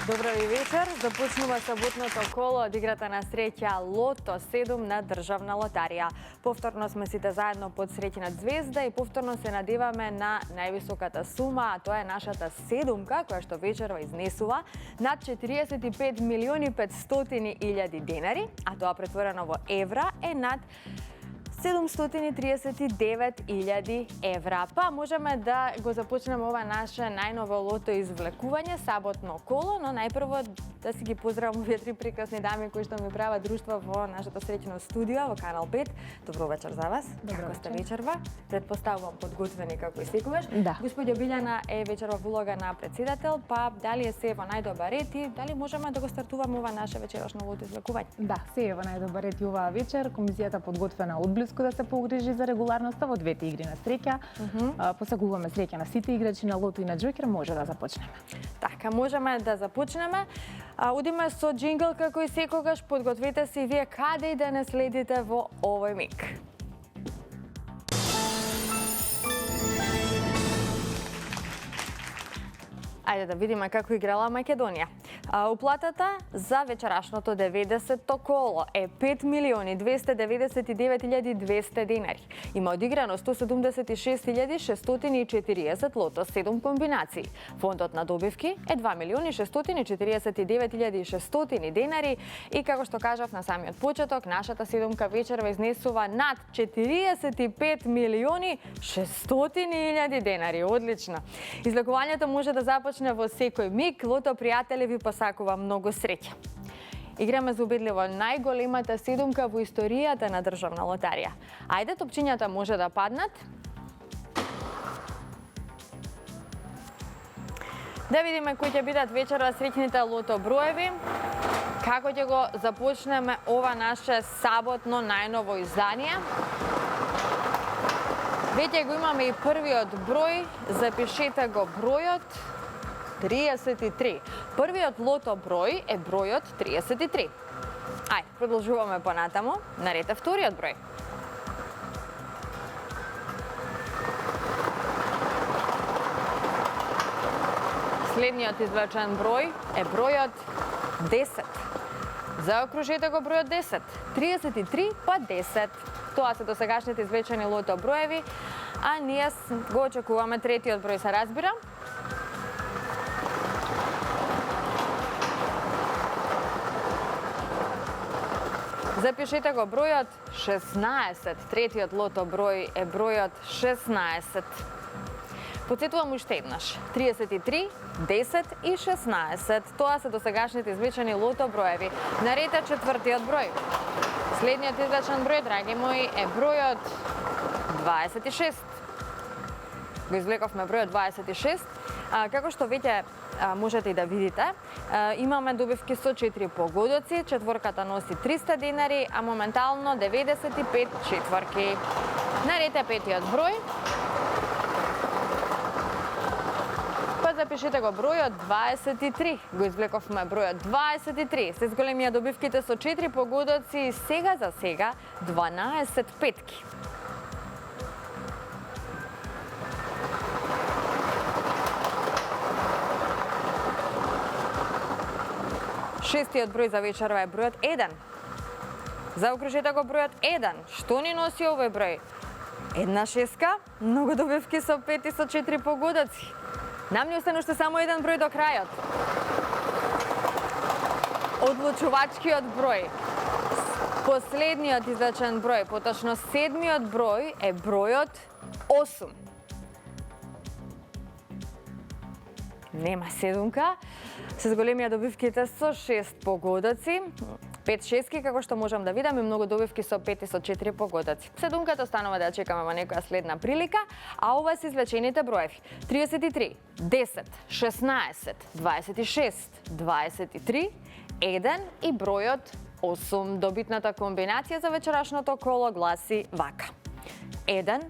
Добро ви вечер. Започнува саботното коло од играта на среќа Лото 7 на Државна лотарија. Повторно сме сите заедно под среќна звезда и повторно се надеваме на највисоката сума, а тоа е нашата седумка, која што вечерва изнесува над 45 милиони 500 илјади денари, а тоа претворено во евра е над 739.000 евра. Па можеме да го започнеме ова наше најново лото извлекување, саботно коло, но најпрво да си ги поздравам овие три прекрасни дами кои што ми прават друштво во нашето среќно студио во Канал 5. Добро вечер за вас. Како сте вечерва? Предпоставувам подготвени како и секогаш. Да. Господја Билјана е вечерва во улога на председател, па дали е се во најдобар ред и дали можеме да го стартуваме ова наше вечерашно лото извлекување? Да, се е во најдобар ред и оваа вечер. Комисијата подготвена одблиску да се погрижи за регуларноста во двете игри на среќа. Посакуваме среќа на сите играчи на лото и на џокер. Може да започнеме. Така, можеме да започнеме. Удиме со джингл како и секогаш. Подгответе се и вие каде и да не следите во овој миг. Ајде да видиме како играла Македонија. Уплатата за вечерашното 90-то коло е 5 милиони 299.200 денари. Има одиграно 176.640 лото 7 комбинации. Фондот на добивки е 2 милиони 649.600 денари и како што кажав на самиот почеток, нашата седумка вечерва изнесува над 45 милиони 600.000 денари. Одлично. Излекувањето може да започне во секој миг. Лото пријатели ви посакува многу среќа. Играме за убедливо најголемата седумка во историјата на Државна лотарија. Ајде, топчињата може да паднат. Да видиме кои ќе бидат вечерва среќните лото броеви. Како ќе го започнеме ова наше саботно најново издание. Веќе го имаме и првиот број. Запишете го бројот 33. Првиот лото број е бројот 33. Ај, продолжуваме понатаму. Наред е вториот број. Следниот извлечен број е бројот 10. Заокружете го бројот 10. 33 па 10. Тоа се досегашните извлечени лото броеви, а ние го очекуваме третиот број, се разбира. Запишете го бројот 16. Третиот лото број е бројот 16. Подсетувам уште еднаш. 33, 10 и 16. Тоа се досегашните извлечени лото броеви. Наред е четвртиот број. Следниот извлечен број, драги мои, е бројот 26. Го извлековме бројот 26. Како што веќе можете и да видите, имаме добивки со 4 погодоци, четворката носи 300 денари, а моментално 95 четворки. Наред е петиот број. Па запишете го бројот 23. Го извлековме бројот 23. Се зголемија добивките со 4 погодоци и сега за сега 12 петки. Шестиот број за вечерва е бројот 1. Заокружете го бројот 1. Што ни носи овој број? Една шеска, многу добивки со 5 и со 4 погодоци. Нам ни остана уште само еден број до крајот. Одлучувачкиот број. Последниот извлечен број, поточно седмиот број е бројот 8. Нема седумка. Се зголемија добивките со 6 погодоци. 5 шески, како што можам да видам, и многу добивки со 5 и со 4 погодоци. Седумката останува да чекаме во некоја следна прилика, а ова се извлечените броеви. 33, 10, 16, 26, 23, 1 и бројот 8. Добитната комбинација за вечерашното коло гласи вака. 1,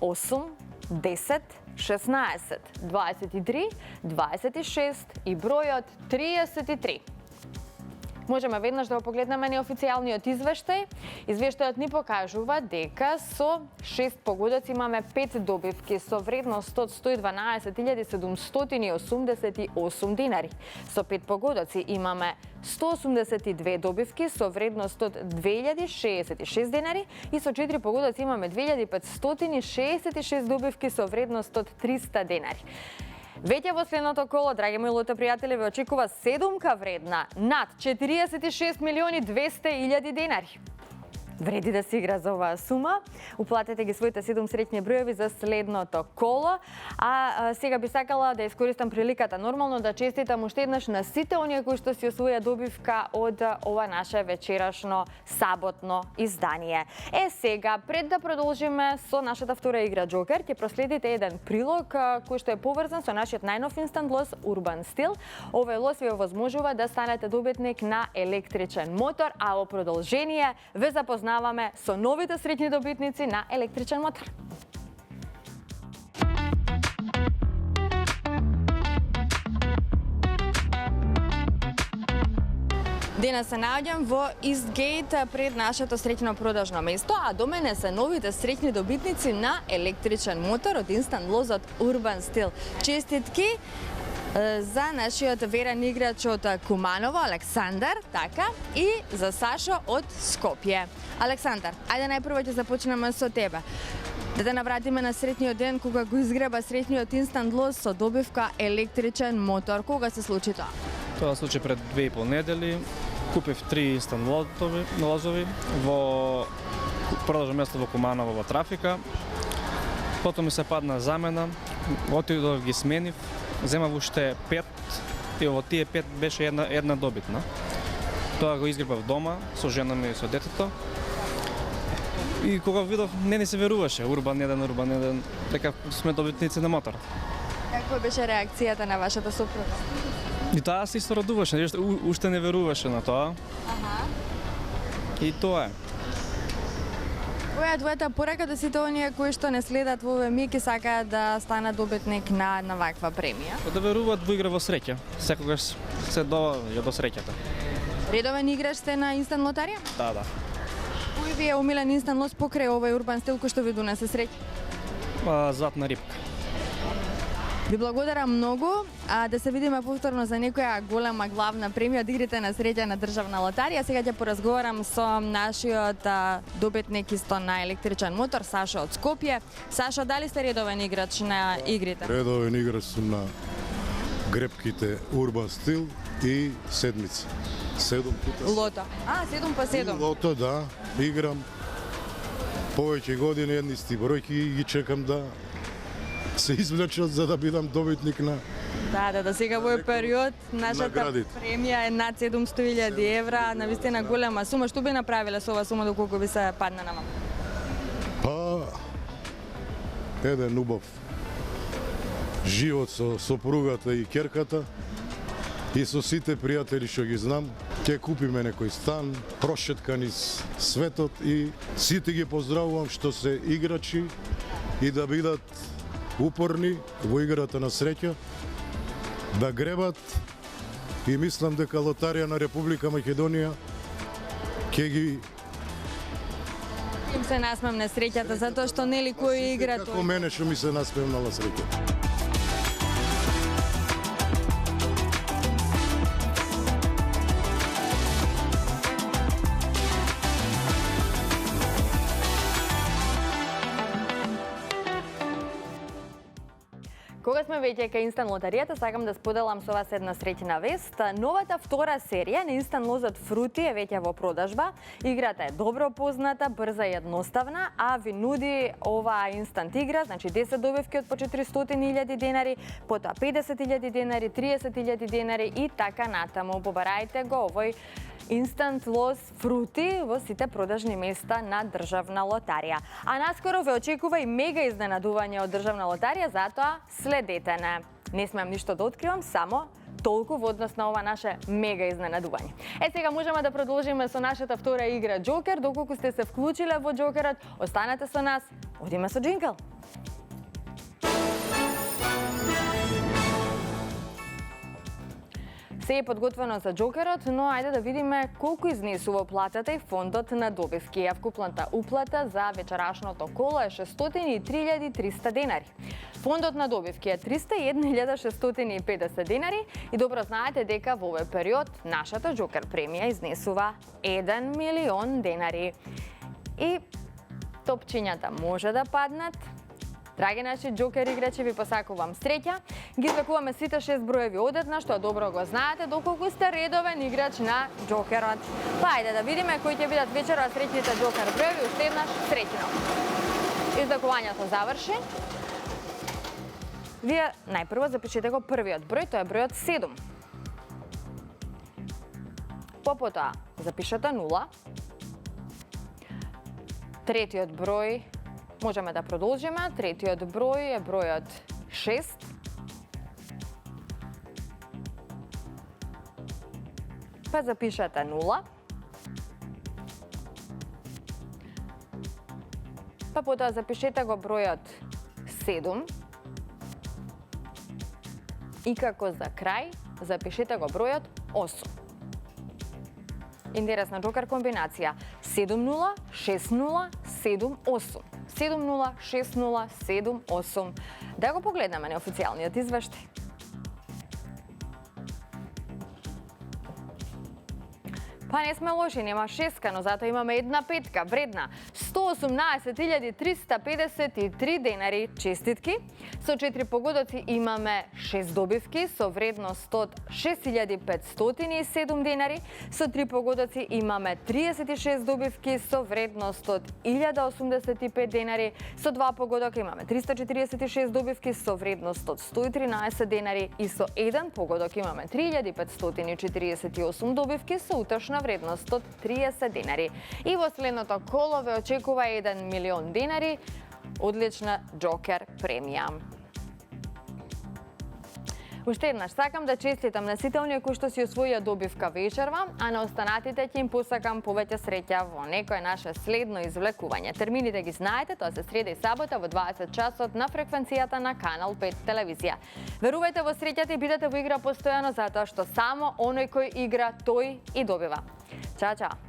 8, 10, 16, 23, 26 и бројот 33. Можеме веднаш да го погледнеме неофицијалниот извештај. Извештајот ни покажува дека со 6 погодоци имаме 5 добивки со вредност од 112.788 денари. Со 5 погодоци имаме 182 добивки со вредност од 2066 денари и со 4 погодоци имаме 2566 добивки со вредност од 300 денари. Веќе во следното коло, драги мои лото пријатели, ве очекува седумка вредна над 46.200.000 денари. Вреди да се игра за оваа сума. Уплатете ги своите 7 среќни броеви за следното коло. А сега би сакала да искористам приликата нормално да честитам уште еднаш на сите оние кои што си освоја добивка од ова наше вечерашно саботно издание. Сега, пред да продолжиме со нашата втора игра Джокер, ќе проследите еден прилог кој што е поврзан со нашиот најнов инстант лос Urban Steel. Овој лос ви овозможува да станете добитник на електричен мотор, а во продолжение ве запознаваме со новите среќни добитници на електричен мотор. Денес се наоѓам во Истгейт пред нашето среќно продажно место, а до мене се новите среќни добитници на електричен мотор од инстант лозот Urban Steel. Честитки за нашиот верен играч од Куманово, Александар, така, и за Сашо од Скопје. Александар, ајде најпрво ќе започнеме со тебе. Да те навратиме на среќниот ден кога го изгреба среќниот инстант лоз со добивка електричен мотор. Кога се случи тоа? Тоа се случи пред 2,5 недели. Купив 3 инстант лозови во продажно место во Куманово во Трафика. Потом ми се падна замена, отидов ги сменив, земав уште 5 и во тие 5 беше една добитна. Тоа го изгребав дома со жена ми и со детето. И кога видов, не ни се веруваше, Урбан 1, дека сме добитници на мотор. Каква беше реакцијата на вашата сопруга? И таа се исто радуваше, уште не веруваше на тоа. И тоа е. Која е твојата порака до сите оние кои што не следат во овој миг и сакаат да станат добитник на ваква премија? Да веруваат во игра во среќа. Секогаш се доаѓа до среќата. Редовен играч сте на инстант лотарија? Да. Кој ви е омилен инстант лос покрај овој Urban Steel кој што ви донесе среќа? Златна рибка. Ви благодарам многу. Да се видиме повторно за некоја голема главна премија од игрите на среќа на државна лотарија. Сега ќе поразговарам со нашиот добитник исто на електричен мотор, Сашо од Скопје. Сашо, дали сте редовен играч на игрите? Редовен играч сум на гребките Urban Steel и седмици. 7 пута. Лото. 7x7. Лото, да. Играм повеќе години, едни исти бројки ги чекам да се извлечат за да бидам добитник на Да, сега во овој период нашата наградите. премија е над 700.000 евра, навистина голема сума. Што би направиле со оваа сума доколку би се падна на вам? Па еден убав живот со сопругата и ќерката и со сите пријатели што ги знам. Ќе купиме некој стан, прошетка низ светот и сите ги поздравувам што се играчи и да бидат упорни во играта на среќа, да гребат и мислам дека лотарија на Република Македонија ќе ги Им се насмем на среќата затоа што нели кој игра како тој. мене што ми се наспевнала среќа. Кога сме веќе кај инстант лотаријата, сакам да споделам со вас една среќна вест. Новата втора серија на инстант лозот Фрути е веќе во продажба. Играта е добро позната, брза и едноставна, а ви нуди оваа инстант игра, значи 10 добивки од по 400.000 денари, потоа 50.000 денари, 30.000 денари и така натаму. Побарајте го овој инстант лоз Фрути во сите продажни места на државна лотарија. А наскоро ве очекува и мега изненадување од државна лотарија, затоа следете не. Не смеам ништо да откривам, само толку во однос на ова наше мега изненадување. Сега можеме да продолжиме со нашата втора игра Джокер. Доколку сте се вклучиле во Джокерот, останете со нас. Одиме со джингл. Се е подготвено за джокерот, но ајде да видиме колку изнесува платата и фондот на добивки. Јавкупната уплата за вечерашното коло е 603.300 денари. Фондот на добивки е 301.650 денари и добро знаете дека во овој период нашата джокер премија изнесува 1 милион денари. И топчињата може да паднат. Драги наши джокер играчи, ви посакувам среќа. Ги извакуваме сите 6 броеви одеднаш, што добро го знаете, доколку сте редовен играч на джокерот. Па ајде да видиме кои ќе бидат вечера среќните джокер броеви, уште еднаш среќно. Издакувањето заврши. Вие најпрво запишете го првиот број, тоа е бројот 7. Попотоа запишете 0. Третиот број, можеме да продолжиме. Третиот број е бројот 6. Па запишете 0. Па потоа запишете го бројот 7. И како за крај, запишете го бројот 8. Интересна джокер комбинација. 7-0, 6-0, 7-8. 7-0, 6-0, 7-8. Да го погледнеме неофицијалниот извештај. Па не сме лоши, нема шеска, но затоа имаме една петка, вредна 118.353 денари. Честитки! Со 4 погодоци имаме 6 добивки со вредност од 6.507 денари. Со 3 погодоци имаме 36 добивки со вредност од 1.085 денари. Со 2 погодока имаме 346 добивки со вредност од 113 денари. И со 1 погодок имаме 3.548 добивки со утрешна вредност од 30 денари. И во следното коло ве очекува 1 милион денари, одлична джокер премија. Уште еднаш сакам да честитам на сите оние кои што си освоија добивка вечерва, а на останатите ќе им посакам повеќе среќа во некое наше следно извлекување. Термините ги знаете, тоа се среда и сабота во 20 часот на фреквенцијата на Канал 5 телевизија. Верувајте во среќата и бидете во игра постојано, затоа што само оној кој игра, тој и добива. Чао, чао!